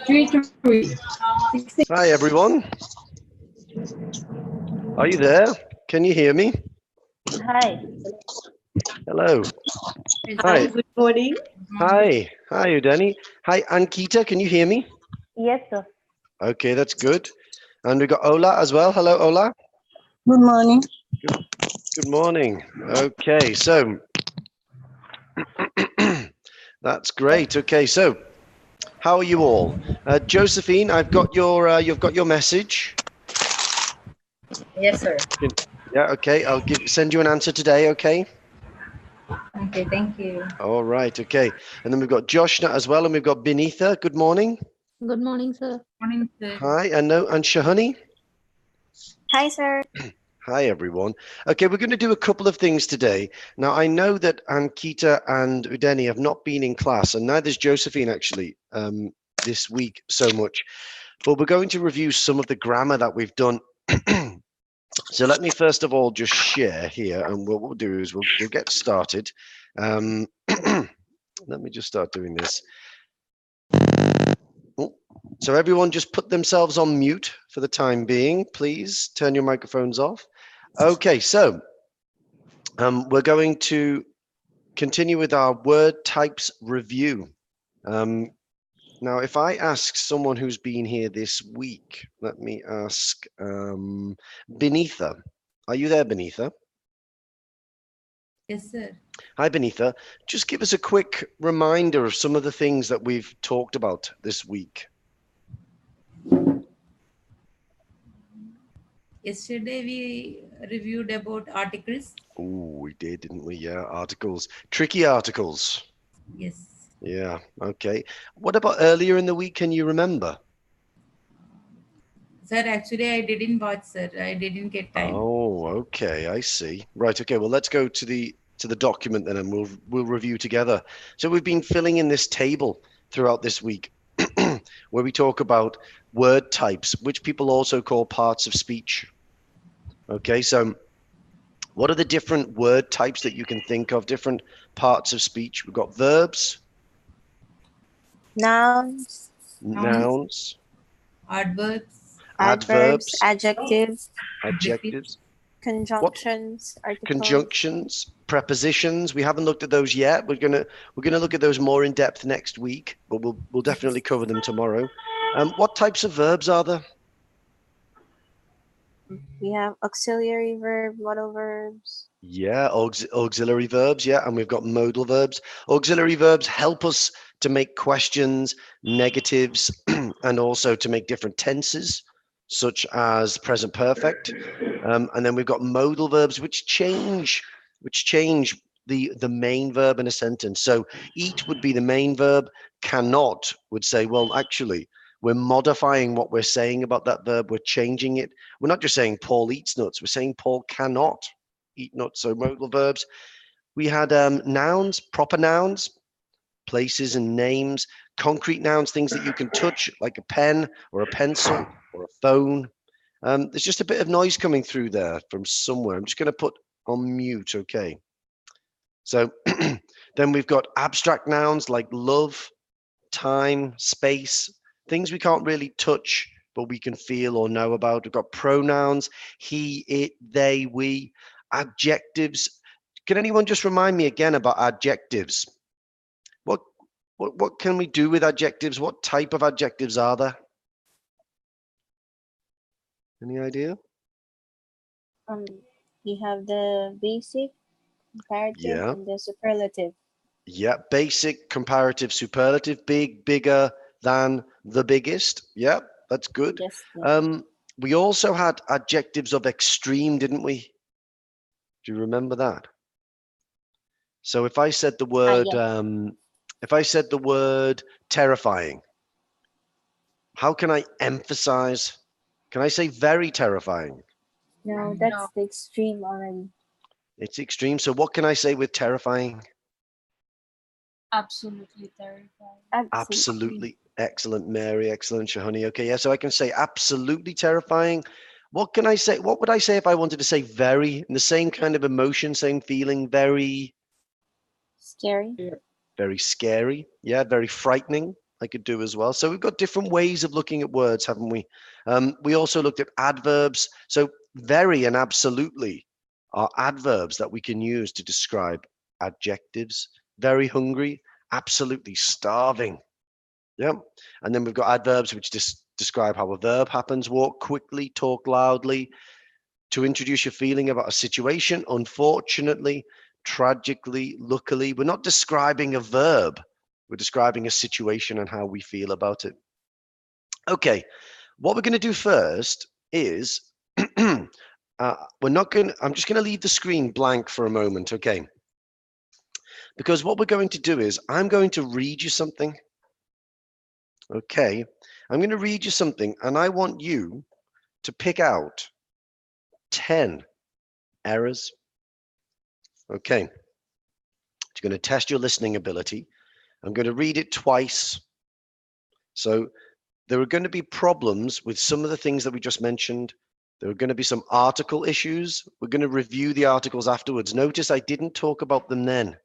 3, 6. Hi, everyone. Are you there? Can you hear me? Hi. Hello. Hi, Hi. good morning. Hi. Hi, Udeni. Hi, Ankita. Can you hear me? Yes, sir. Okay, that's good. And we got Ola as well. Hello, Ola. Good morning. Good morning. Okay, so that's great. Okay, so how are you all? Josephine, I've got your you've got your message. Yes, sir. Yeah, okay. I'll send you an answer today, okay? Okay, thank you. All right, okay. And then we've got Joshna as well, and we've got Benitha. Good morning. Good morning, sir. Morning, sir. Hi, and Shahani. Hi, sir. Hi, everyone. Okay, we're going to do a couple of things today. Now, I know that Ankita and Udeni have not been in class, and neither's Josephine, actually, this week so much. But we're going to review some of the grammar that we've done. So let me first of all just share here, and what we'll do is we'll get started. Let me just start doing this. Oh, so everyone just put themselves on mute for the time being, please. Turn your microphones off. Okay, so we're going to continue with our word types review. Now, if I ask someone who's been here this week, let me ask Benitha. Are you there, Benitha? Yes, sir. Hi, Benitha. Just give us a quick reminder of some of the things that we've talked about this week. Yesterday we reviewed about articles. Oh, we did, didn't we? Yeah, articles. Tricky articles. Yes. Yeah, okay. What about earlier in the week? Can you remember? Sir, actually I didn't watch, sir. I didn't get time. Oh, okay, I see. Right, okay. Well, let's go to the document then, and we'll review together. So we've been filling in this table throughout this week where we talk about word types, which people also call parts of speech. Okay, so what are the different word types that you can think of, different parts of speech? We've got verbs, Nouns, nouns, Adverbs, adverbs, adverbs, adjectives, adjectives, conjunctions, articles. conjunctions, prepositions. We haven't looked at those yet. We're gonna look at those more in depth next week, but we'll definitely cover them tomorrow. What types of verbs are there? We have auxiliary verb, modal verbs. Yeah, auxiliary verbs. Yeah, and we've got modal verbs. Auxiliary verbs help us to make questions, negatives, and also to make different tenses, such as present perfect. And then we've got modal verbs, which change the main verb in a sentence. So eat would be the main verb. Cannot would say, well, actually, we're modifying what we're saying about that verb. We're changing it. We're not just saying Paul eats nuts. We're saying Paul cannot eat nuts. So modal verbs. We had nouns, proper nouns, places and names, concrete nouns, things that you can touch, like a pen or a pencil or a phone. There's just a bit of noise coming through there from somewhere. I'm just going to put on mute, okay? So then we've got abstract nouns like love, time, space, things we can't really touch, but we can feel or know about. We've got pronouns, he, it, they, we, adjectives. Can anyone just remind me again about adjectives? What can we do with adjectives? What type of adjectives are there? Any idea? We have the basic, comparative, Yeah. and the superlative. Yeah, basic, comparative, superlative, big, bigger than, the biggest. Yeah, that's good. Yes. Yes. We also had adjectives of extreme, didn't we? Do you remember that? So if I said the word, Yes. if I said the word terrifying, how can I emphasize? Can I say very terrifying? No, that's the extreme already. It's extreme. So what can I say with terrifying? Absolutely terrifying. Absolutely. Excellent, Mary. Excellent, Shahani. Okay, yeah, so I can say absolutely terrifying. What can I say? What would I say if I wanted to say very, in the same kind of emotion, same feeling, very Scary. scary? Yeah, very frightening. I could do as well. So we've got different ways of looking at words, haven't we? We also looked at adverbs. So very and absolutely are adverbs that we can use to describe adjectives. Very hungry, absolutely starving. Yeah. And then we've got adverbs which describe how a verb happens. Walk quickly, talk loudly, to introduce your feeling about a situation. Unfortunately, tragically, luckily, we're not describing a verb. We're describing a situation and how we feel about it. Okay, what we're going to do first is I'm just going to leave the screen blank for a moment, okay? Because what we're going to do is I'm going to read you something. Okay, I'm going to read you something and I want you to pick out 10 errors. Okay, it's going to test your listening ability. I'm going to read it twice. So there are going to be problems with some of the things that we just mentioned. There are going to be some article issues. We're going to review the articles afterwards. Notice I didn't talk about them then.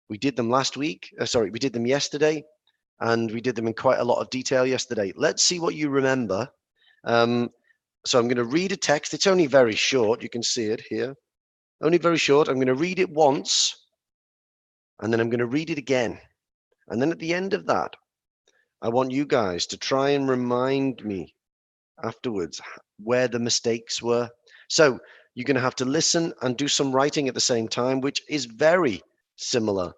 We did them last week. We did them yesterday, and we did them in quite a lot of detail yesterday. Let's see what you remember. So I'm going to read a text. It's only very short. You can see it here. Only very short. I'm going to read it once, and then I'm going to read it again. And then at the end of that, I want you guys to try and remind me afterwards where the mistakes were. So you're going to have to listen and do some writing at the same time, which is very similar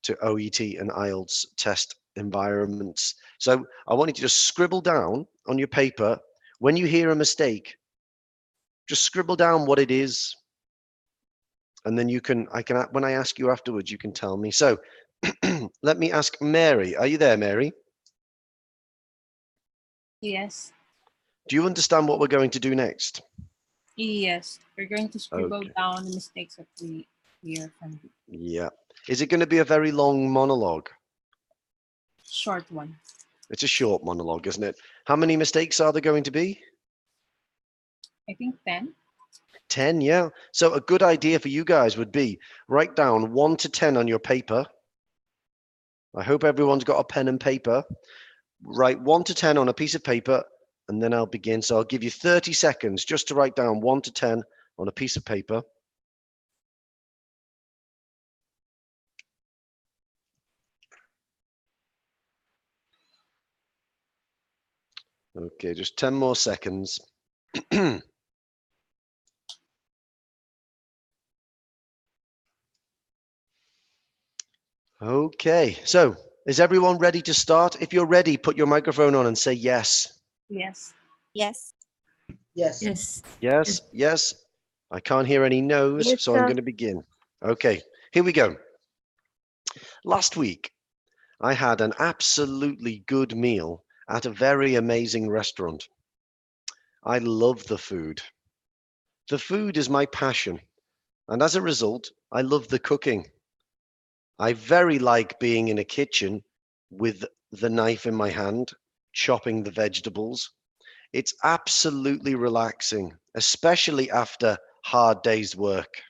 to OET and IELTS test environments. So I want you to just scribble down on your paper when you hear a mistake. Just scribble down what it is, and then when I ask you afterwards, you can tell me. So let me ask Mary. Are you there, Mary? Yes. Do you understand what we're going to do next? Yes. We're going to scribble Okay. down the mistakes that we hear from you. Yeah. Is it going to be a very long monologue? Short one. It's a short monologue, isn't it? How many mistakes are there going to be? I think 10. 10, yeah. So a good idea for you guys would be write down 1 to 10 on your paper. I hope everyone's got a pen and paper. Write 1 to 10 on a piece of paper, and then I'll begin. So I'll give you 30 seconds just to write down 1 to 10 on a piece of paper. Okay, just 10 more seconds. Okay, so is everyone ready to start? If you're ready, put your microphone on and say yes. Yes. Yes. Yes. Yes. Yes, yes. I can't hear any no's, Yes, so I'm sir. going to begin. Okay, here we go. Last week, I had an absolutely good meal at a very amazing restaurant. I love the food. The food is my passion, and as a result, I love the cooking. I very like being in a kitchen with the knife in my hand, chopping the vegetables. It's absolutely relaxing, especially after hard day's work.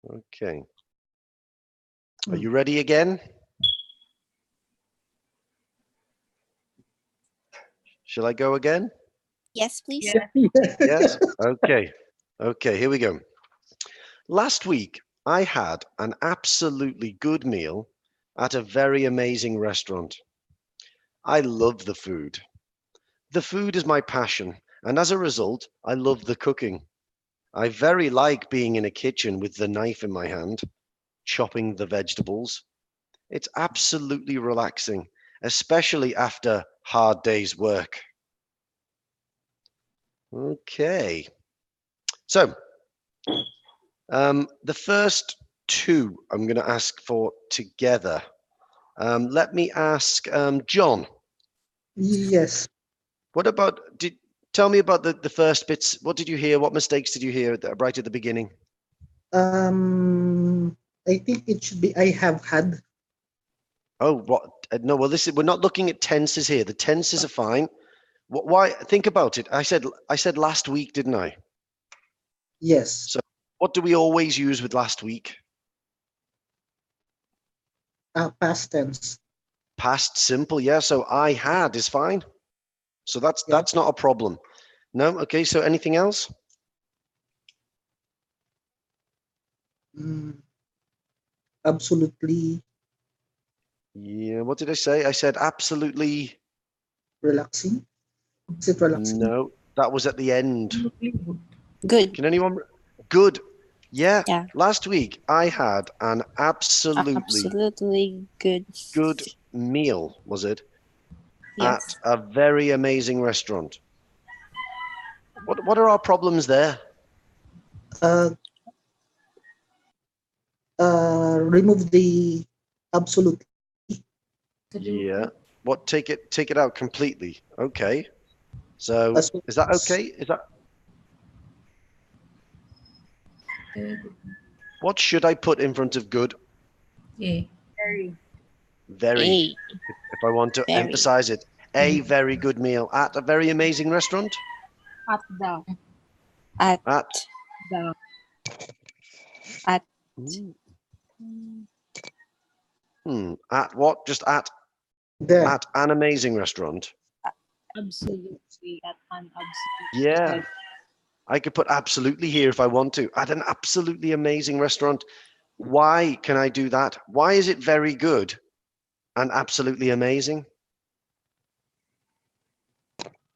Okay. Are you ready again? Shall I go again? Yes, please. Yeah. Yes? Okay. Okay, here we go. Last week, I had an absolutely good meal at a very amazing restaurant. I love the food. The food is my passion, and as a result, I love the cooking. I very like being in a kitchen with the knife in my hand, chopping the vegetables. It's absolutely relaxing, especially after hard day's work. Okay. So, the first two I'm going to ask for together. Let me ask John. Yes. What about, tell me about the first bits. What did you hear? What mistakes did you hear right at the beginning? I think it should be I have had. Oh, what? No, well, we're not looking at tenses here. The tenses are fine. Why? Think about it. I said last week, didn't I? Yes. So what do we always use with last week? Past tense. Past simple, yeah. So I had is fine. So Yeah. that's not a problem. No, okay. So anything else? Mm, absolutely Yeah. What did I say? I said absolutely. relaxing. Is it relaxing? No, that was at the end. Absolutely good. Good. Can anyone? Good. Yeah. Yeah. Last week I had an absolutely Absolutely good. good meal, was it? Yes. At a very amazing restaurant. What are our problems there? Uh, remove the absolute. Yeah. What take it out completely. Okay. So As well is that as okay? Is that Very good. what should I put in front of good? A. Very. Very. A. If I want to Very. emphasize it. A very good meal at a very amazing restaurant. At the. At. At The. At. at what? Just at the an amazing restaurant. Absolutely. At an absolute. Yeah. I could put absolutely here if I want to. At an absolutely amazing restaurant. Why can I do that? Why is it very good and absolutely amazing?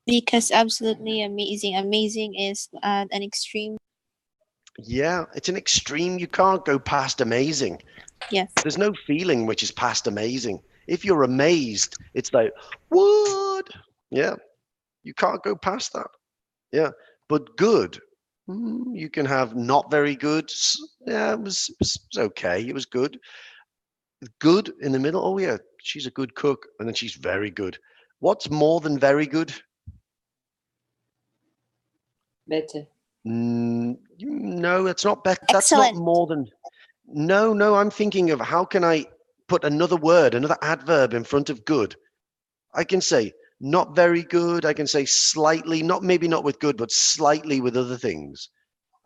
Because absolutely amazing. Amazing is an extreme. Yeah, it's an extreme. You can't go past amazing. Yes. There's no feeling which is past amazing. If you're amazed, it's like, what? Yeah, you can't go past that. Yeah, but good. You can have not very good. Yeah, it was okay. It was good. Good in the middle. Oh yeah, she's a good cook, and then she's very good. What's more than very good? Better. No, that's not better. That's not Excellent. more than. No, I'm thinking of how can I put another word, another adverb in front of good. I can say not very good. I can say slightly, not maybe not with good, but slightly with other things.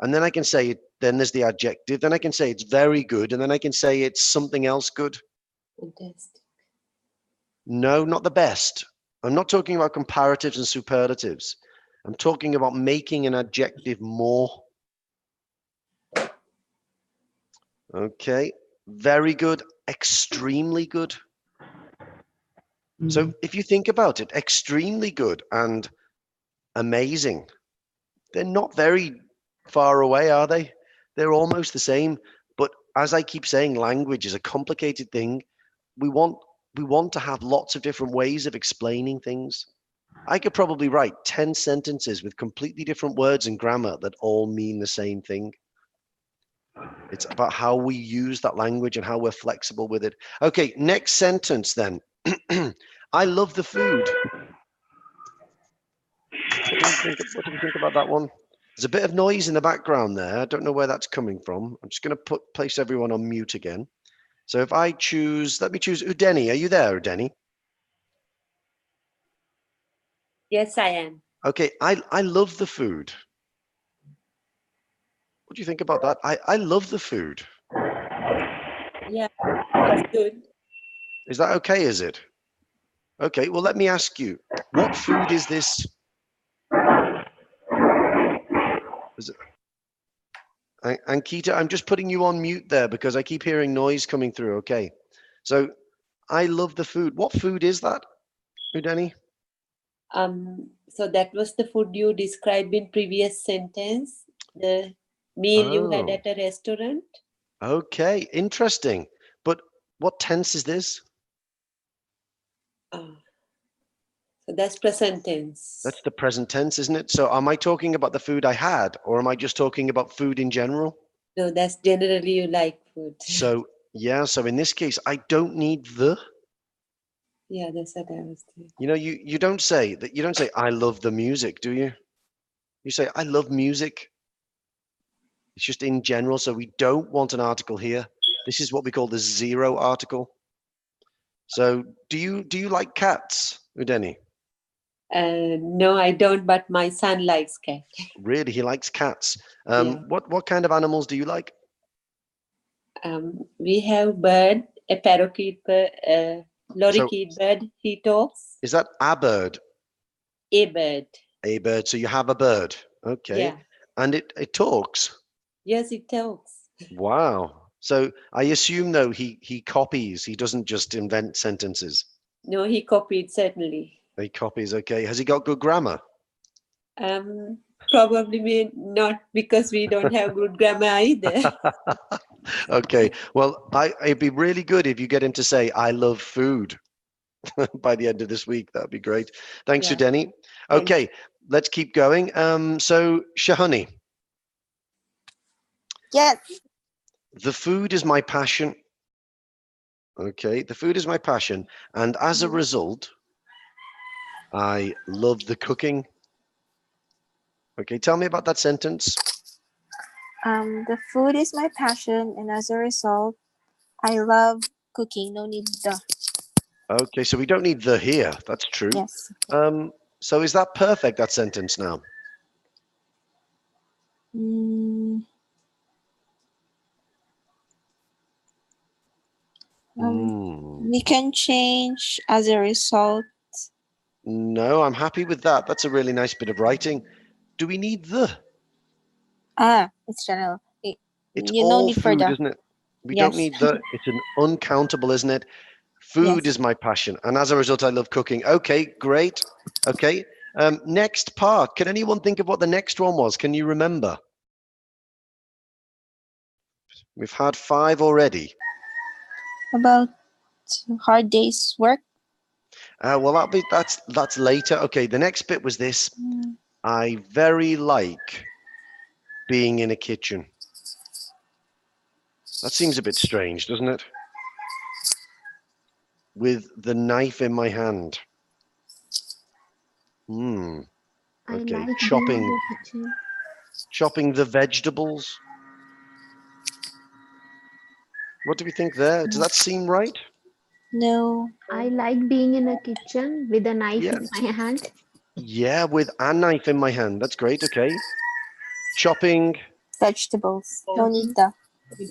And then I can say it, then there's the adjective. Then I can say it's very good. And then I can say it's something else good. Fantastic. No, not the best. I'm not talking about comparatives and superlatives. I'm talking about making an adjective more. Okay. Very good. Extremely good. So if you think about it, extremely good and amazing, they're not very far away, are they? They're almost the same. But as I keep saying, language is a complicated thing. We want to have lots of different ways of explaining things. I could probably write 10 sentences with completely different words and grammar that all mean the same thing. It's about how we use that language and how we're flexible with it. Okay, next sentence then. I love the food. What do we think about that one? There's a bit of noise in the background there. I don't know where that's coming from. I'm just going to place everyone on mute again. So if I choose, let me choose Udeni. Are you there, Udeni? Yes, I am. Okay, I love the food. What do you think about that? I love the food. Yeah, that's good. Is that okay, is it? Okay, well, let me ask you, what food is this? Ankita, I'm just putting you on mute there because I keep hearing noise coming through. Okay. So I love the food. What food is that, Udeni? So that was the food you described in previous sentence, the meal you had Oh, at a restaurant. okay. Interesting. But what tense is this? So that's present tense. That's the present tense, isn't it? So am I talking about the food I had, or am I just talking about food in general? No, that's generally you like food. So yeah, so in this case, I don't need the. Yeah, that's what I was thinking. You know, you don't say that. You don't say I love the music, do you? You say I love music. It's just in general. So we don't want an article here. This is what we call the zero article. So do you like cats, Udeni? No, I don't, but my son likes cat. Really, he likes cats. Yeah. What kind of animals do you like? We have bird a parakeet bird, lorikeet bird, he talks. Is that a bird? A bird. A bird. So you have a bird. Okay. Yeah. And it talks. Yes, it talks. Wow. So I assume though he copies. He doesn't just invent sentences. No, he copied certainly. He copies. Okay. Has he got good grammar? Probably not, because we don't have good grammar either. Okay. Well, it'd be really good if you get him to say, "I love food," by the end of this week. That'd be great. Thanks, Yeah. Udeni. Thanks. Okay. Let's keep going. So Shahani, Yes. the food is my passion. Okay. The food is my passion. And as a result, I love the cooking. Okay. Tell me about that sentence. The food is my passion, and as a result, I love cooking. No need the. Okay. So we don't need the here. That's true. Yes. So is that perfect, that sentence now? Mm, we can change as a result. No, I'm happy with that. That's a really nice bit of writing. Do we need the? It's general. It's You no all need for food, the. isn't it? We Yes. don't need the. It's an uncountable, isn't it? Food Yes. is my passion. And as a result, I love cooking. Okay, great. Okay. Next part. Can anyone think of what the next one was? Can you remember? We've had 5 already. About hard day's work. Well, that's later. Okay, the next bit was this. I very like being in a kitchen. That seems a bit strange, doesn't it? With the knife in my hand. Okay, I like being in chopping the kitchen. chopping the vegetables. What do we think there? Does that seem right? No. I like being in a kitchen with a knife Yeah. in my hand. Yeah, with a knife in my hand. That's great. Okay. Chopping. Vegetables. No need the.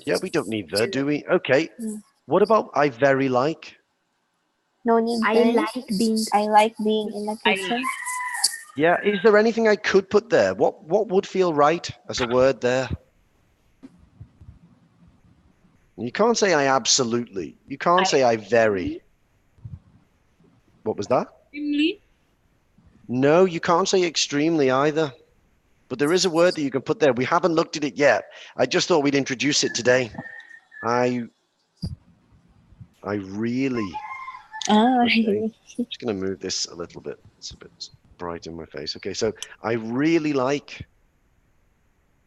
Yeah, we don't need the, do we? Okay. Mm. What about I very like? No need I very. like being I like being in the I kitchen. Yeah, is there anything I could put there? What would feel right as a word there? You can't say I absolutely. You can't say I very. What was that? Extremely. No, you can't say extremely either. But there is a word that you can put there. We haven't looked at it yet. I just thought we'd introduce it today. I really. Okay. I'm just going to move this a little bit. It's a bit bright in my face. Okay, so I really like.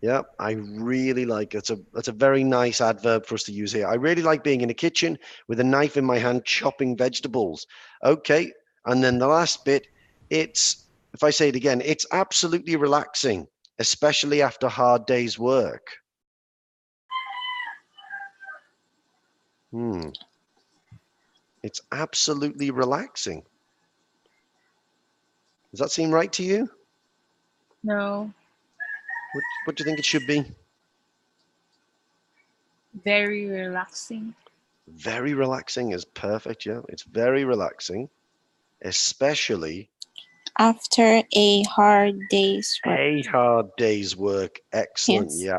Yeah, I really like. That's a very nice adverb for us to use here. I really like being in a kitchen with a knife in my hand chopping vegetables. Okay, and then the last bit, it's, if I say it again, it's absolutely relaxing, especially after hard day's work. It's absolutely relaxing. Does that seem right to you? No. What do you think it should be? Very relaxing. Very relaxing is perfect. Yeah, it's very relaxing, especially After a hard day's work. a hard day's work. Excellent. Yes. Yeah.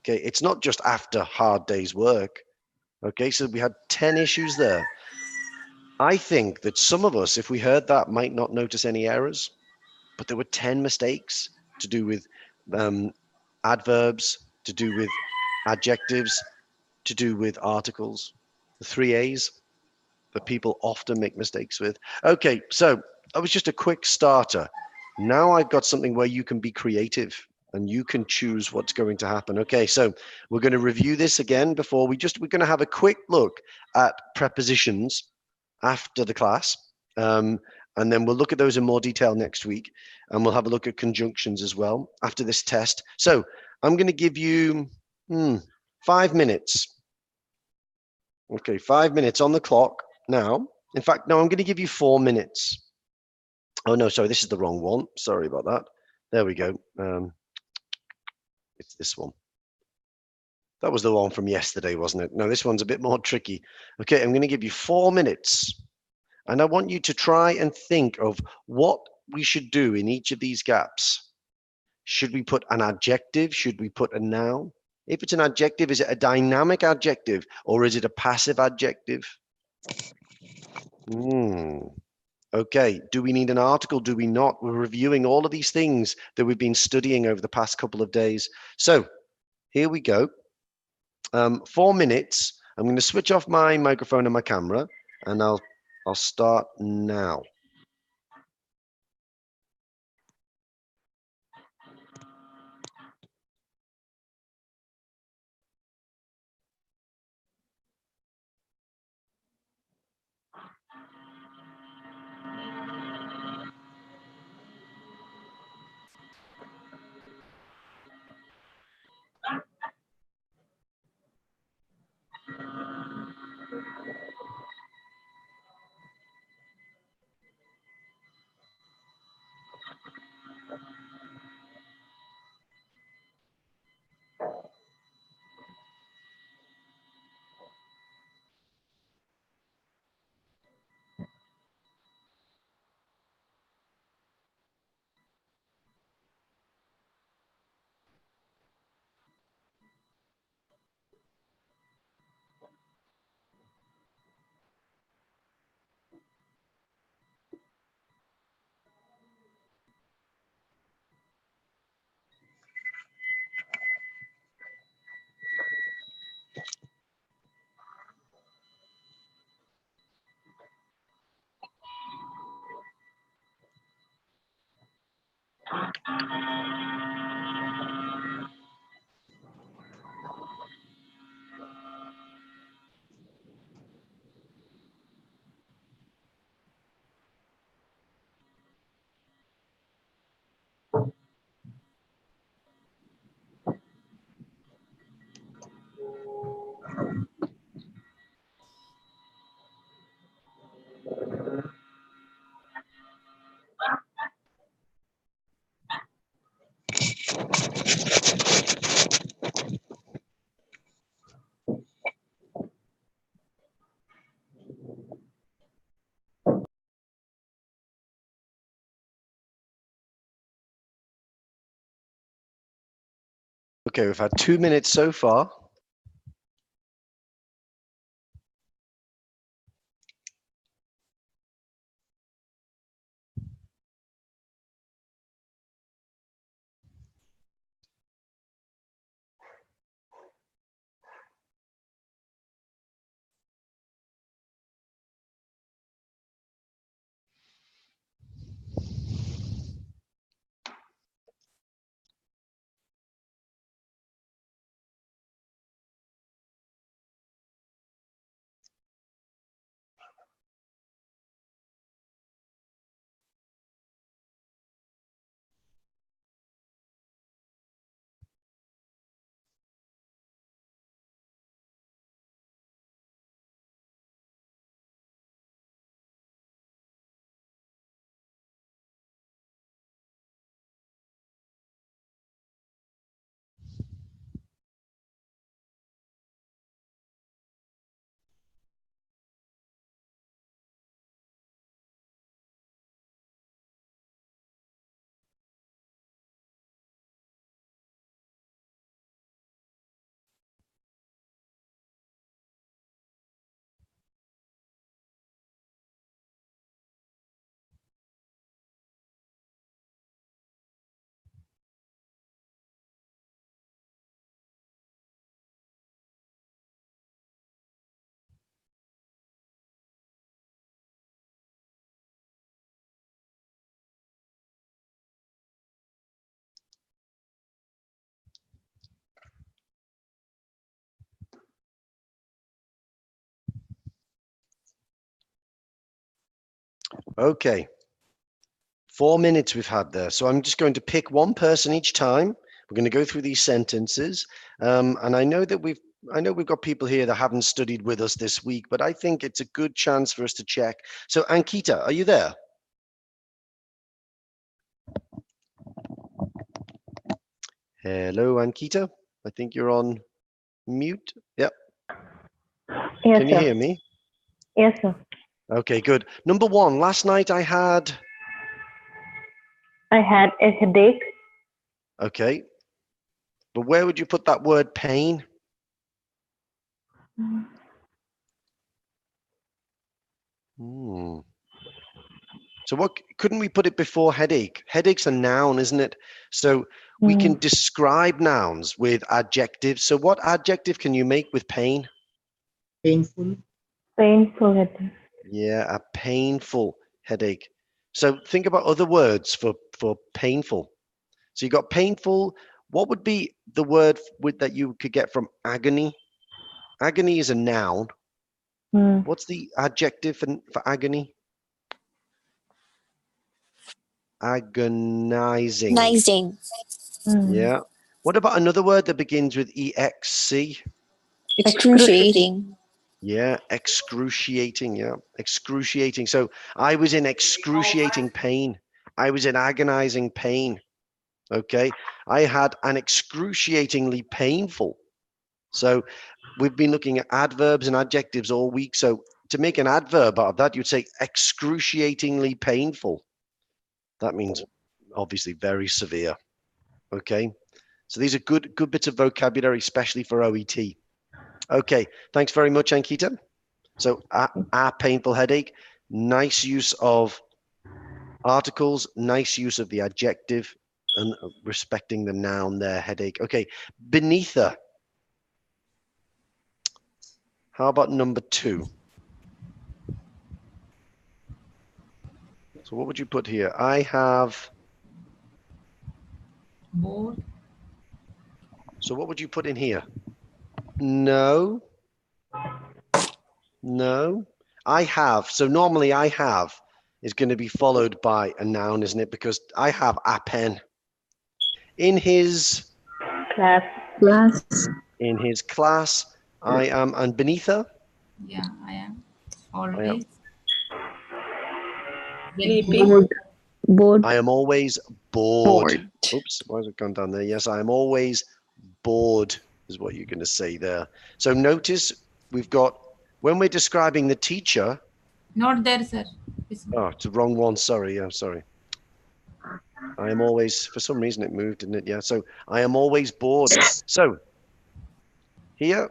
Okay. It's not just after hard day's work. Okay. So we had 10 issues there. I think that some of us, if we heard that, might not notice any errors, but there were 10 mistakes to do with adverbs, to do with adjectives, to do with articles, the 3 A's that people often make mistakes with. Okay, so that was just a quick starter. Now I've got something where you can be creative and you can choose what's going to happen. Okay, so we're going to review this again before we're going to have a quick look at prepositions after the class. And then we'll look at those in more detail next week. And we'll have a look at conjunctions as well after this test. So I'm going to give you 5 minutes. Okay, 5 minutes on the clock now. In fact, no, I'm going to give you 4 minutes. Oh, no, sorry, this is the wrong one. Sorry about that. There we go. It's this one. That was the one from yesterday, wasn't it? No, this one's a bit more tricky. Okay, I'm going to give you 4 minutes. And I want you to try and think of what we should do in each of these gaps. Should we put an adjective? Should we put a noun? If it's an adjective, is it a dynamic adjective or is it a passive adjective? Okay, do we need an article? Do we not? We're reviewing all of these things that we've been studying over the past couple of days. So here we go. 4 minutes. I'm going to switch off my microphone and my camera, and I'll start now. Okay, we've had 2 minutes so far. Okay, 4 minutes we've had there. So I'm just going to pick one person each time. We're going to go through these sentences. And I know we've got people here that haven't studied with us this week, but I think it's a good chance for us to check. So Ankita, are you there? Hello, Ankita. I think you're on Mute. Yep. Yes, Can you sir. hear me? Yes, sir. Okay, good. Number 1, last night I had. I had a headache. Okay. But where would you put that word pain? Hmm. So what couldn't we put it before headache? Headache's a noun, isn't it? So we can describe nouns with adjectives. So what adjective can you make with pain? Painful. Painful headache. Yeah, a painful headache. So think about other words for painful. So you got painful. What would be the word that you could get from agony? Agony is a noun. What's the adjective for agony? Agonizing. Yeah. What about another word that begins with EXC? Excruciating. Yeah, excruciating. Yeah, excruciating. So I was in excruciating pain. I was in agonizing pain. Okay. I had an excruciatingly painful. So we've been looking at adverbs and adjectives all week. So to make an adverb out of that, you'd say excruciatingly painful. That means obviously very severe. Okay. So these are good bits of vocabulary, especially for OET. Okay. Thanks very much, Ankita. So a painful headache, nice use of articles, nice use of the adjective, and respecting the noun there, headache. Okay, beneath her. How about number 2? So what would you put here? I have. Bored. So what would you put in here? No. No. I have. So normally I have is going to be followed by a noun, isn't it? Because I have a pen. In his Class. In his class, I am. And beneath her? Yeah, I am. I am. Always. Sleeping. Bored. I am always bored. Oops, why has it gone down there? Yes, I am always bored is what you're going to say there. So notice we've got, when we're describing the teacher. Not there, sir. Oh, it's the wrong one. Sorry. Yeah, sorry. I am always, for some reason it moved, didn't it? Yeah, so I am always bored. So here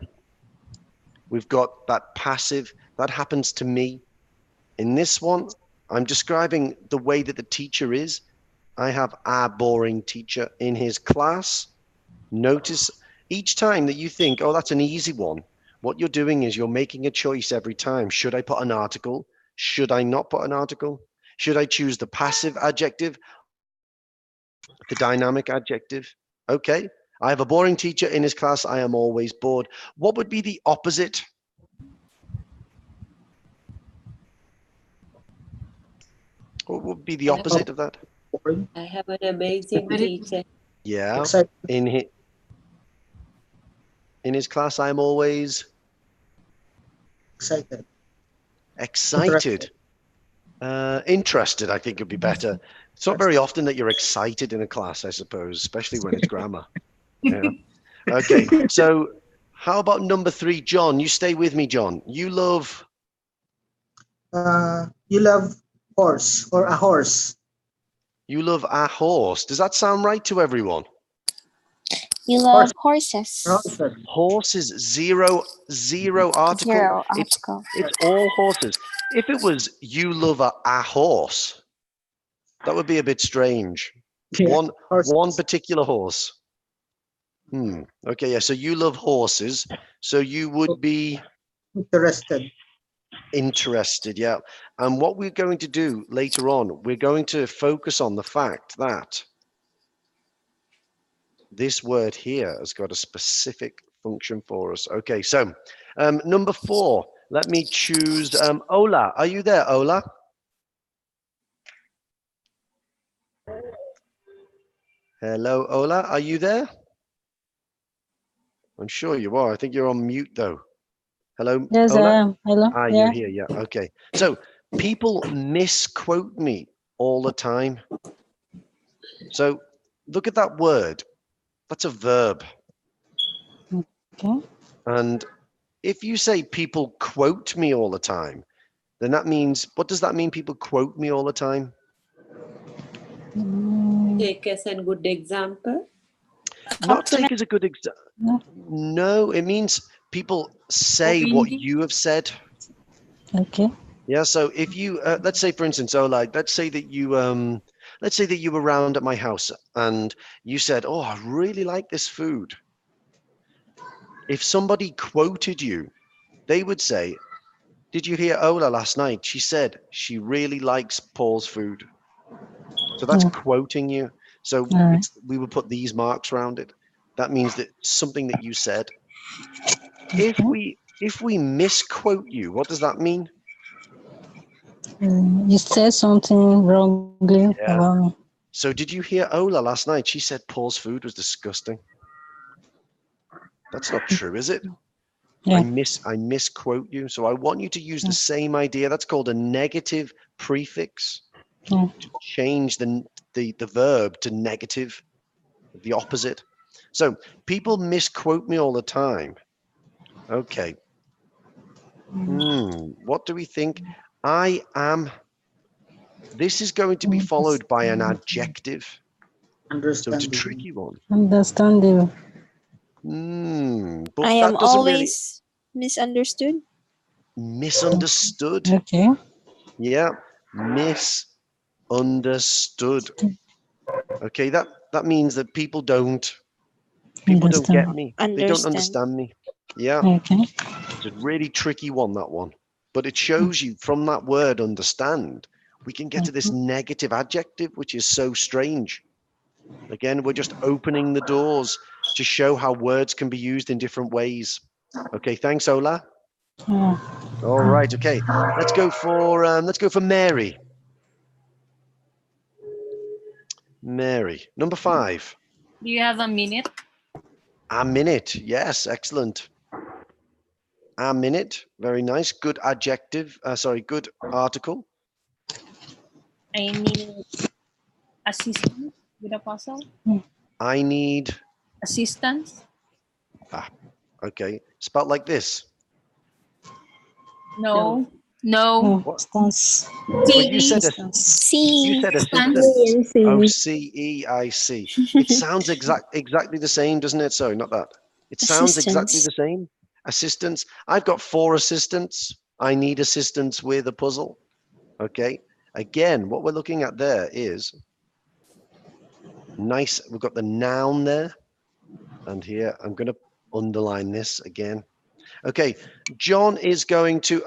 we've got that passive. That happens to me. In this one, I'm describing the way that the teacher is. I have a boring teacher in his class. Notice each time that you think, oh, that's an easy one, what you're doing is you're making a choice every time. Should I put an article? Should I not put an article? Should I choose the passive adjective, the dynamic adjective? Okay, I have a boring teacher in his class. I am always bored. What would be the opposite? What would be the opposite of that? Boring. I have an amazing teacher. Yeah. Excited. In his class, I'm always Excited. excited. Interested, I think would be better. It's not very often that you're excited in a class, I suppose, especially when it's grammar. Yeah. Okay, so how about number 3, John? You stay with me, John. You love. You love horse or a horse. You love a horse. Does that sound right to everyone? You love horses. Horses. Horses, zero article. Zero article. It's all horses. If it was you love a horse, that would be a bit strange. Yeah, One particular horse. Okay, yeah. So you love horses. So you would be interested, yeah. And what we're going to do later on, we're going to focus on the fact that this word here has got a specific function for us. Okay, so number 4, let me choose Ola. Are you there, Ola? Hello, Ola. Are you there? I'm sure you are. I think you're on mute, though. Hello, Yes, Ola? I am. Hello. Ah, Yeah. you're here. Yeah. Okay. So people misquote me all the time. So look at that word. That's a verb. Okay. And if you say people quote me all the time, then that means, what does that mean? People quote me all the time? Take as a good example. Not take as a good example. No. No, it means people say what you have said. Okay. Yeah. So if you, let's say, for instance, Ola, let's say that you were round at my house and you said, "Oh, I really like this food." If somebody quoted you, they would say, "Did you hear Ola last night? She said she really likes Paul's food." So that's Yeah. quoting you. So Alright. we would put these marks around it. That means that something that you said. Okay. If we misquote you, what does that mean? You said something wrongly Yeah. about me. So did you hear Ola last night? She said Paul's food was disgusting. That's not true, is it? Yeah. I misquote you. So I want you to use the same idea. That's called a negative prefix. Yeah. To change the verb to negative, the opposite. So people misquote me all the time. Okay. What do we think? I am. This is going to be followed by an adjective. So it's a Understanding. tricky one. Understandable. But I that am doesn't really always misunderstood. misunderstood. Okay. Yeah, misunderstood. Okay, that means that people don't get Understand. me. They don't understand me. Yeah, Okay. it's a really tricky one, that one. But it shows you from that word understand, we can get to this negative adjective, which is so strange. Again, we're just opening the doors to show how words can be used in different ways. Okay, thanks, Ola. Yeah. All right, okay. Let's go for Mary. Mary, number 5. Do you have a minute? A minute. Yes, excellent. A minute. Very nice. Good adjective. Good article. I need assistance with a puzzle. I need. Assistance? Okay. Spelled like this. No. No. What? Distance. Well, you said C. you said Distance. assistance. Oh, CEIC. It sounds exactly the same, doesn't it? Sorry, not that. It sounds exactly the same. Assistance. I've got 4 assistants. I need assistance with a puzzle. Okay. Again, what we're looking at there is nice. We've got the noun there. And here, I'm going to underline this again. Okay. John is going to,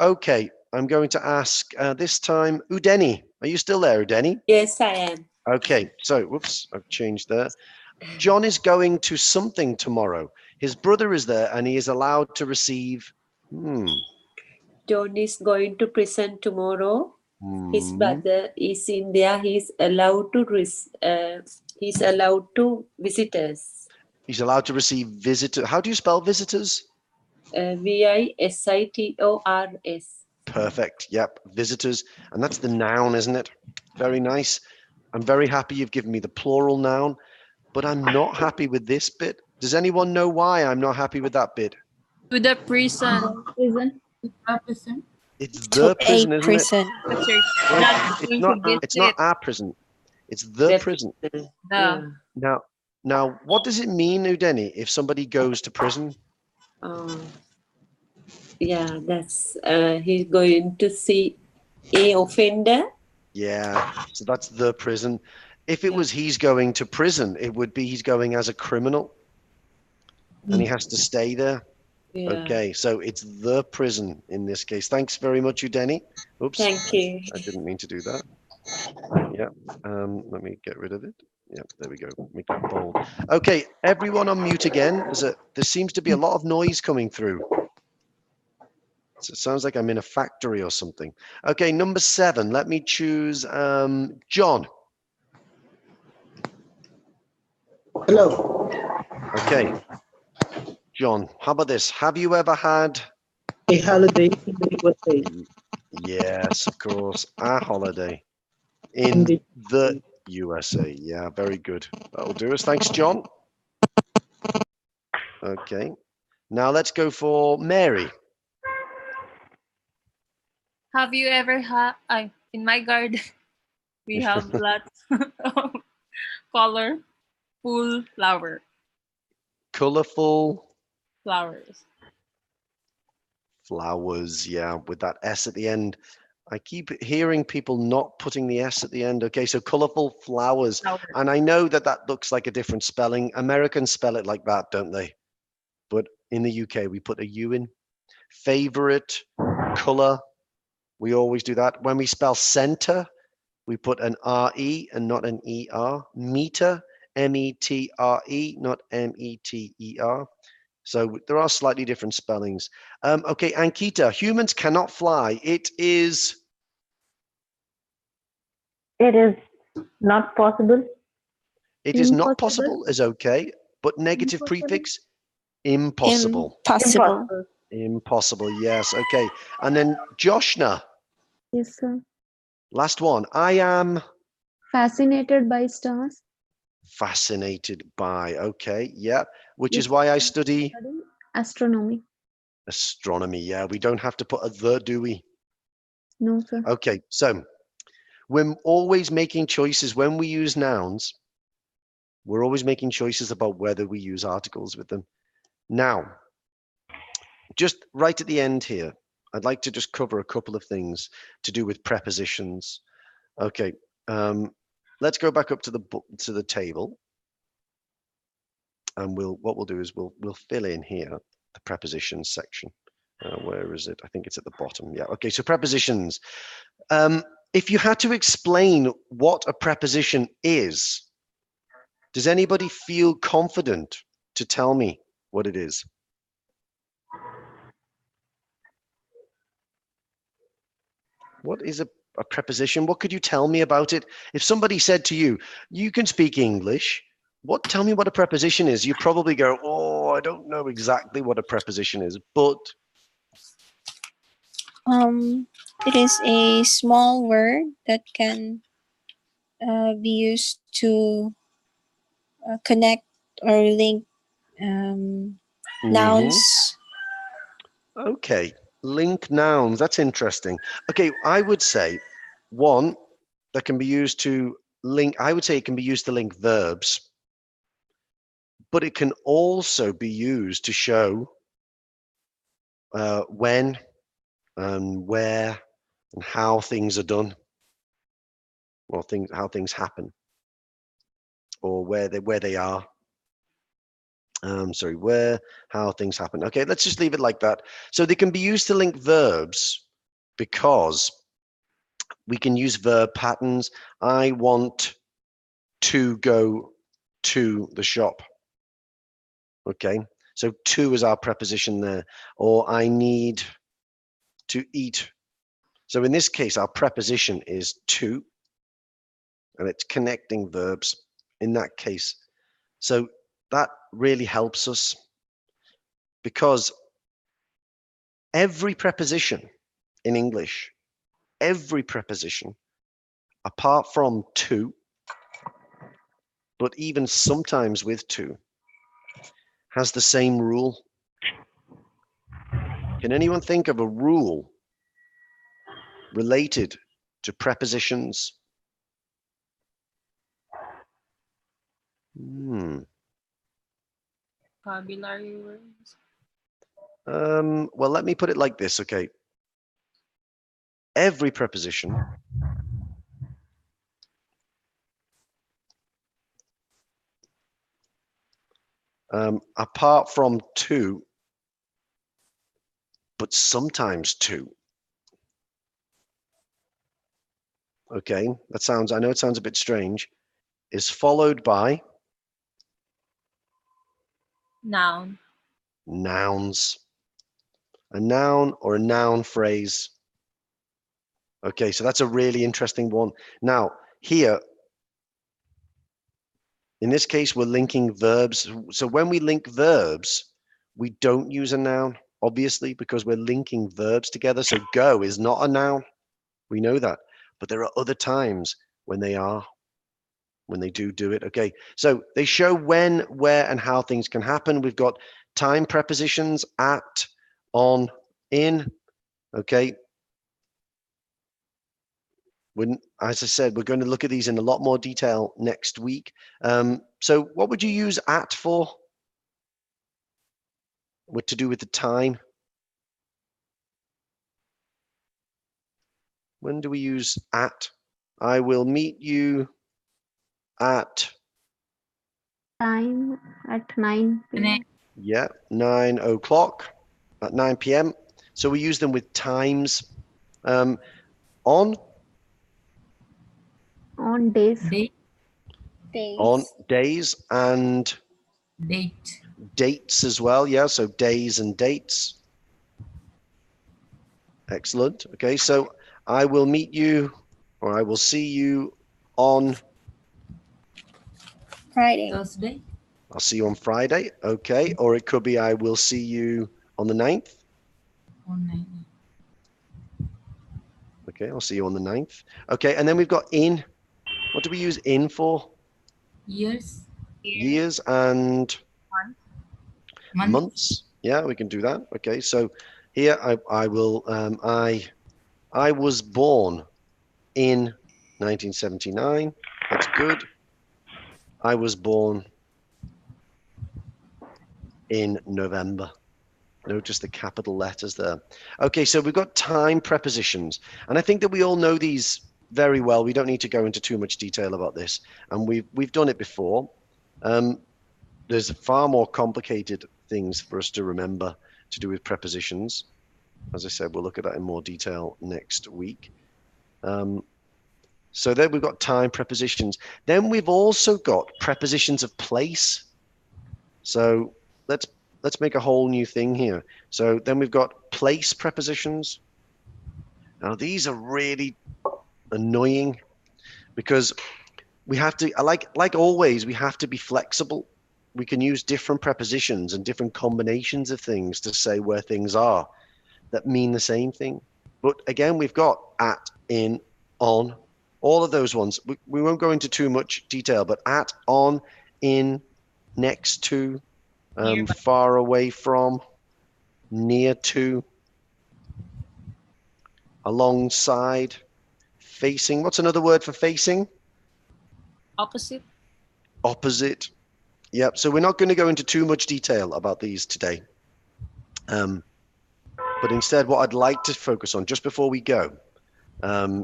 I'm going to ask this time, Udeni. Are you still there, Udeni? Yes, I am. Okay. So, whoops, I've changed there. John is going to something tomorrow. His brother is there and he is allowed to receive. John is going to prison tomorrow. His Hmm. brother is in there. He's allowed to visitors. He's allowed to receive visitors. How do you spell visitors? VISITORS. Perfect. Yep. Visitors. And that's the noun, isn't it? Very nice. I'm very happy you've given me the plural noun, but I'm not happy with this bit. Does anyone know why I'm not happy with that bit? To the prison. Prison. It's the prison, isn't prison. That's your It's not our prison. It's the prison. The. Now, what does it mean, Udeni, if somebody goes to prison? Yeah, that's he's going to see a offender. Yeah, so that's the prison. If it was he's going to prison, it would be he's going as a criminal and he has to stay there. Yeah. Okay, so it's the prison in this case. Thanks very much, Udeni. Oops. Thank you. I didn't mean to do that. Yeah, let me get rid of it. Yeah, there we go. Make that bold. Okay, everyone on mute again. There seems to be a lot of noise coming through. So it sounds like I'm in a factory or something. Okay, number 7. Let me choose John. Hello. Okay. John, how about this? Have you ever had A holiday in the USA. Yes, of course, a holiday in the USA. Yeah, very good. That'll do us. Thanks, John. Okay. Now let's go for Mary. Have you ever had? In my garden, we have lots of colorful Colorful flowers. flowers. Yeah, with that S at the end. I keep hearing people not putting the S at the end. Okay, so colorful flowers. And I know that that looks like a different spelling. Americans spell it like that, don't they? But in the UK, we put a U in. Favorite, color, we always do that. When we spell center, we put an R-E and not an E-R. Meter, M-E-T-R-E, not M-E-T-E-R. So there are slightly different spellings. Okay, Ankita, humans cannot fly. It is not possible. It is not Impossible. possible is okay, but negative Impossible. prefix, impossible. Impossible. Impossible, yes, okay. And then Joshna, Yes, sir. last one. I am Fascinated by stars. fascinated by, okay, yeah, which Yes, is why I sir. study Study astronomy. astronomy. Yeah, we don't have to put a the, do we? No, sir. Okay, so we're always making choices when we use nouns. We're always making choices about whether we use articles with them. Now, just right at the end here, I'd like to just cover a couple of things to do with prepositions. Okay, let's go back up to the table, and what we'll do is we'll fill in here the prepositions section. Where is it? I think it's at the bottom. Yeah. Okay. So prepositions. If you had to explain what a preposition is, does anybody feel confident to tell me what it is? What is a preposition? What could you tell me about it? If somebody said to you, you can speak English, tell me what a preposition is. You probably go, oh, I don't know exactly what a preposition is, but. It is a small word that can be used to connect or link nouns. Okay, link nouns, that's interesting. Okay, I would say one that can be used to link, I would say it can be used to link verbs, but it can also be used to show when and where and how things are done, or how things happen, or where they are. Sorry, how things happen. Okay, let's just leave it like that. So they can be used to link verbs because we can use verb patterns. I want to go to the shop. Okay, so to is our preposition there, or I need to eat. So in this case, our preposition is to, and it's connecting verbs in that case. So that really helps us because every preposition in English, every preposition, apart from to, but even sometimes with to, has the same rule. Can anyone think of a rule related to prepositions? Vocabulary words. Well, let me put it like this, okay? Every preposition apart from to, but sometimes to. Okay, I know it sounds a bit strange, is followed by Noun. nouns. A noun or a noun phrase. Okay, so that's a really interesting one. Now, here, in this case, we're linking verbs. So when we link verbs, we don't use a noun, obviously, because we're linking verbs together. So go is not a noun. We know that. But there are other times when they are, when they do it. Okay, so they show when, where, and how things can happen. We've got time prepositions, at, on, in. Okay. As I said, we're going to look at these in a lot more detail next week. So what would you use at for? What to do with the time? When do we use at? I will meet you at, Time at 9 p.m. yeah, 9 o'clock, at 9 p.m. So we use them with times. On, On days. Date. on days and Date. dates as well. Yeah, so days and dates. Excellent. Okay, so I will meet you, or I will see you on Friday. Thursday. I'll see you on Friday. Okay, or it could be I will see you on the 9th. On 9. Okay, I'll see you on the 9th. Okay, and then we've got in. What do we use in for? Years. Years and Month. months. Yeah, we can do that. Okay, so here I will, I was born in 1979. That's good. I was born in November. Notice the capital letters there. Okay, so we've got time prepositions. And I think that we all know these very well. We don't need to go into too much detail about this. And we've done it before. There's far more complicated things for us to remember to do with prepositions. As I said, we'll look at that in more detail next week. So then we've got time prepositions. Then we've also got prepositions of place. So let's make a whole new thing here. So then we've got place prepositions. Now these are really annoying because we have to, like always, we have to be flexible. We can use different prepositions and different combinations of things to say where things are that mean the same thing. But again, we've got at, in, on, all of those ones. We won't go into too much detail, but at, on, in, next to, far away from, near to, alongside, facing. What's another word for facing? Opposite. Opposite. Yep. So we're not going to go into too much detail about these today. But instead, what I'd like to focus on just before we go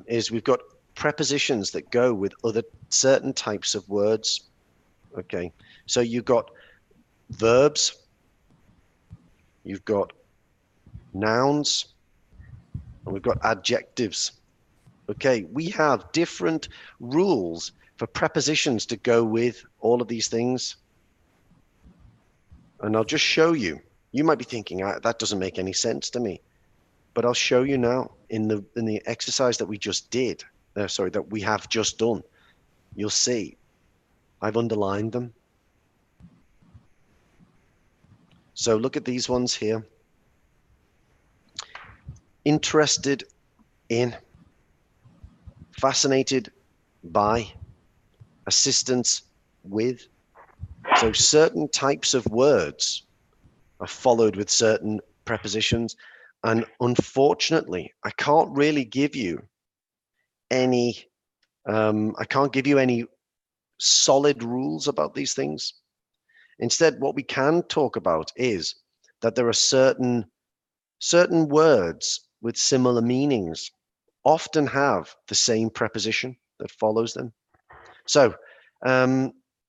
is we've got prepositions that go with other certain types of words. Okay. So you've got verbs, you've got nouns, and we've got adjectives. Okay, we have different rules for prepositions to go with all of these things. And I'll just show you. You might be thinking, that doesn't make any sense to me. But I'll show you now in the exercise that we just did. That we have just done. You'll see I've underlined them. So look at these ones here. Interested in, fascinated by, assistance with. So certain types of words are followed with certain prepositions. And unfortunately, I can't really give you any, I can't give you any solid rules about these things. Instead, what we can talk about is that there are certain words with similar meanings often have the same preposition that follows them. So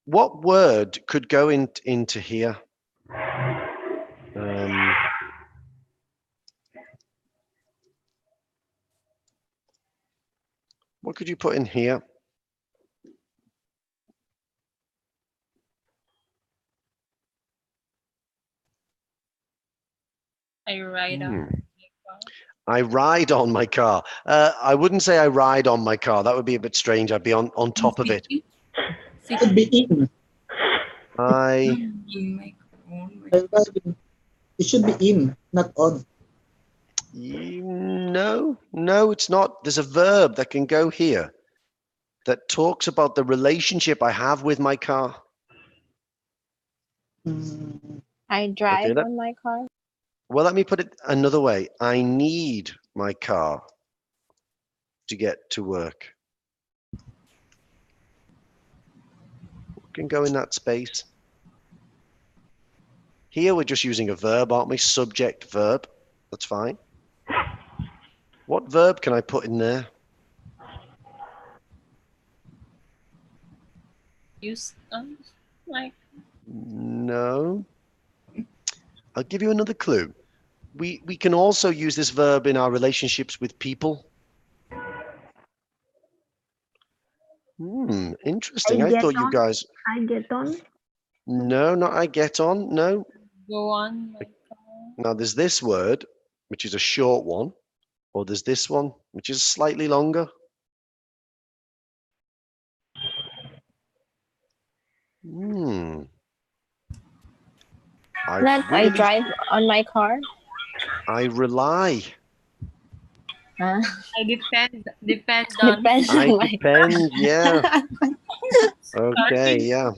what word could go into here? What could you put in here? I ride on. I ride on my car. I wouldn't say I ride on my car. That would be a bit strange. I'd be on top of it. It could be in. It should be in, not on. No, it's not. There's a verb that can go here that talks about the relationship I have with my car. I drive that- on my car. Well, let me put it another way. I need my car to get to work. We can go in that space. Here we're just using a verb, aren't we? Subject, verb. That's fine. What verb can I put in there? Use like No. I'll give you another clue. We can also use this verb in our relationships with people. Interesting. I get thought you on. guys. I get on. No, not I get on. No. go on. Like, Now there's this word, which is a short one, or there's this one, which is slightly longer. I drive on my car. I rely. Huh? I depend on. Depends I on my depend. Yeah. Okay. Yeah.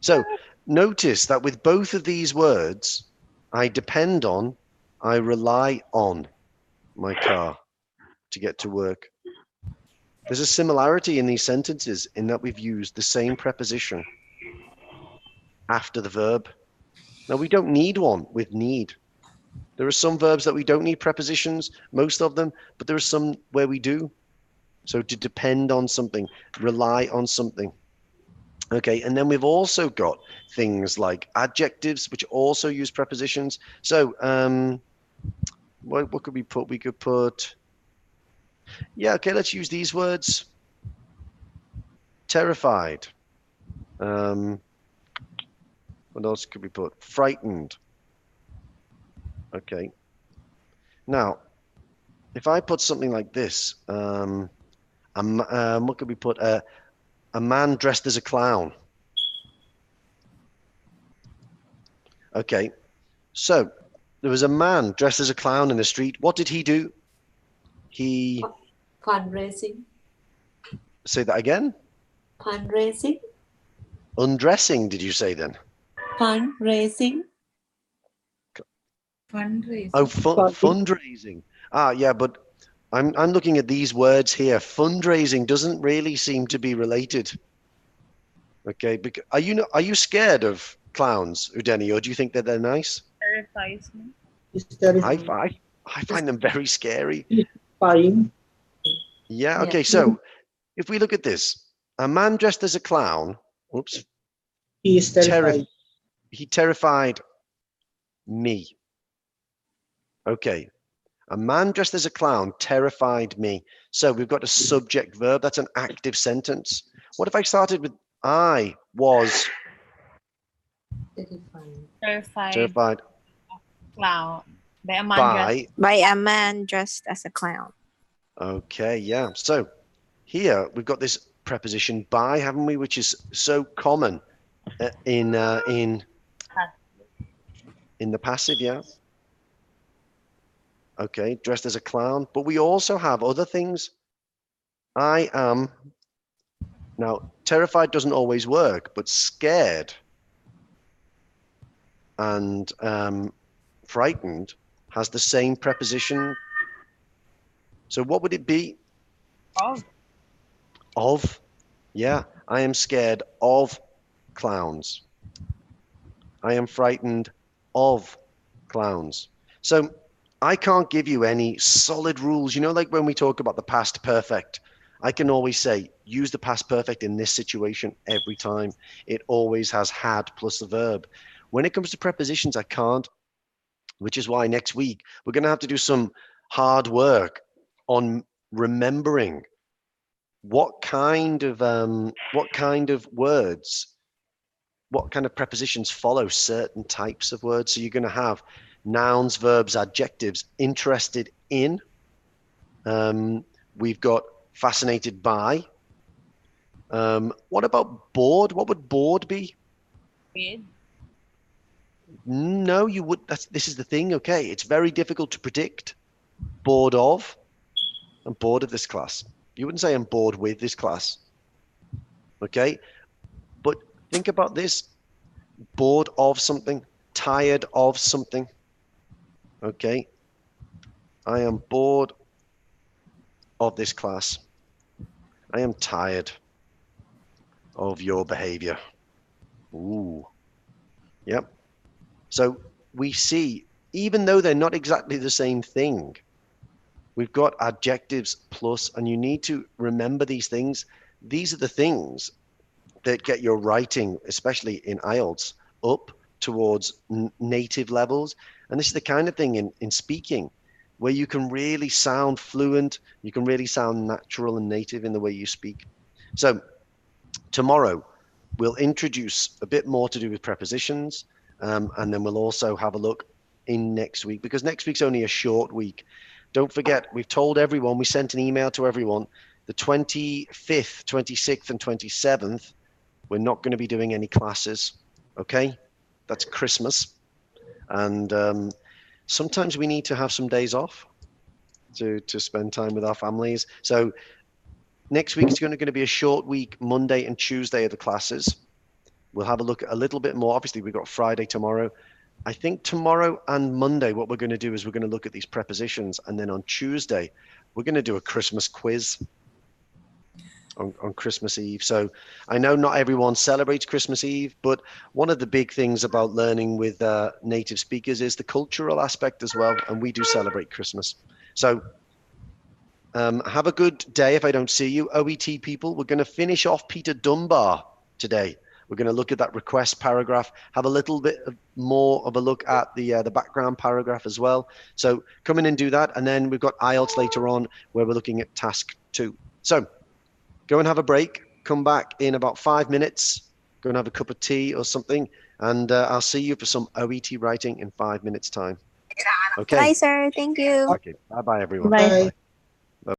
So notice that with both of these words, I depend on, I rely on my car to get to work. There's a similarity in these sentences in that we've used the same preposition after the verb. Now, we don't need one with need. There are some verbs that we don't need prepositions, most of them, but there are some where we do. So to depend on something, rely on something. Okay, and then we've also got things like adjectives, which also use prepositions. So what could we put? We could put, yeah, okay, let's use these words. Terrified. What else could we put? Frightened. Okay. Now, if I put something like this, what could we put? A man dressed as a clown. Okay. So there was a man dressed as a clown in the street. What did he do? He. Fundraising. Say that again? Fundraising. Undressing, did you say then? Fundraising. Fundraising. Oh, fundraising. Ah, yeah, but I'm looking at these words here. Fundraising doesn't really seem to be related. Okay, because are you scared of clowns, Udeni, or do you think that they're nice? Terrifies me. I find them very scary. Fine. Yeah. Okay. So if we look at this, a man dressed as a clown. Oops. He is terrified. He terrified me. Okay. A man dressed as a clown terrified me. So we've got a subject verb. That's an active sentence. What if I started with I was terrified Clown. By a man by. By a man dressed as a clown. Okay, yeah. So here we've got this preposition by, haven't we? Which is so common in the passive, yeah. Okay, dressed as a clown. But we also have other things. I am. Now, terrified doesn't always work, but scared and frightened has the same preposition. So what would it be? Of. Yeah, I am scared of clowns. I am frightened of clowns. So I can't give you any solid rules. You know, like when we talk about the past perfect, I can always say, use the past perfect in this situation every time. It always has had plus the verb. When it comes to prepositions, I can't, which is why next week we're going to have to do some hard work on remembering what kind of words, what kind of prepositions follow certain types of words. So you're going to have nouns, verbs, adjectives, interested in. We've got fascinated by. What about bored? What would bored be? No, you would. This is the thing. Okay, it's very difficult to predict. Bored of. I'm bored of this class. You wouldn't say I'm bored with this class. Okay, but think about this. Bored of something. tired of something. Okay. I am bored of this class. I am tired of your behavior. Ooh. Yep. So we see, even though they're not exactly the same thing, we've got adjectives plus, and you need to remember these things. These are the things that get your writing, especially in IELTS, up towards native levels. And this is the kind of thing in speaking where you can really sound fluent, you can really sound natural and native in the way you speak. So tomorrow, we'll introduce a bit more to do with prepositions, and then we'll also have a look in next week, because next week's only a short week. Don't forget, we've told everyone, we sent an email to everyone, the 25th, 26th, and 27th, we're not going to be doing any classes, okay? That's Christmas. And sometimes we need to have some days off to spend time with our families. So next week is going to be a short week. Monday and Tuesday are the classes. We'll have a look at a little bit more. Obviously, we've got Friday tomorrow. I think tomorrow and Monday, what we're going to do is we're going to look at these prepositions. And then on Tuesday, we're going to do a Christmas quiz on Christmas Eve. So I know not everyone celebrates Christmas Eve, but one of the big things about learning with native speakers is the cultural aspect as well. And we do celebrate Christmas. So have a good day if I don't see you. OET people, we're going to finish off Peter Dunbar today. We're going to look at that request paragraph, have a little bit more of a look at the background paragraph as well. So come in and do that. And then we've got IELTS later on where we're looking at task 2. So go and have a break. Come back in about 5 minutes. Go and have a cup of tea or something. And I'll see you for some OET writing in 5 minutes time. Okay. Bye, sir. Thank you. Okay. Bye-bye, everyone. Bye.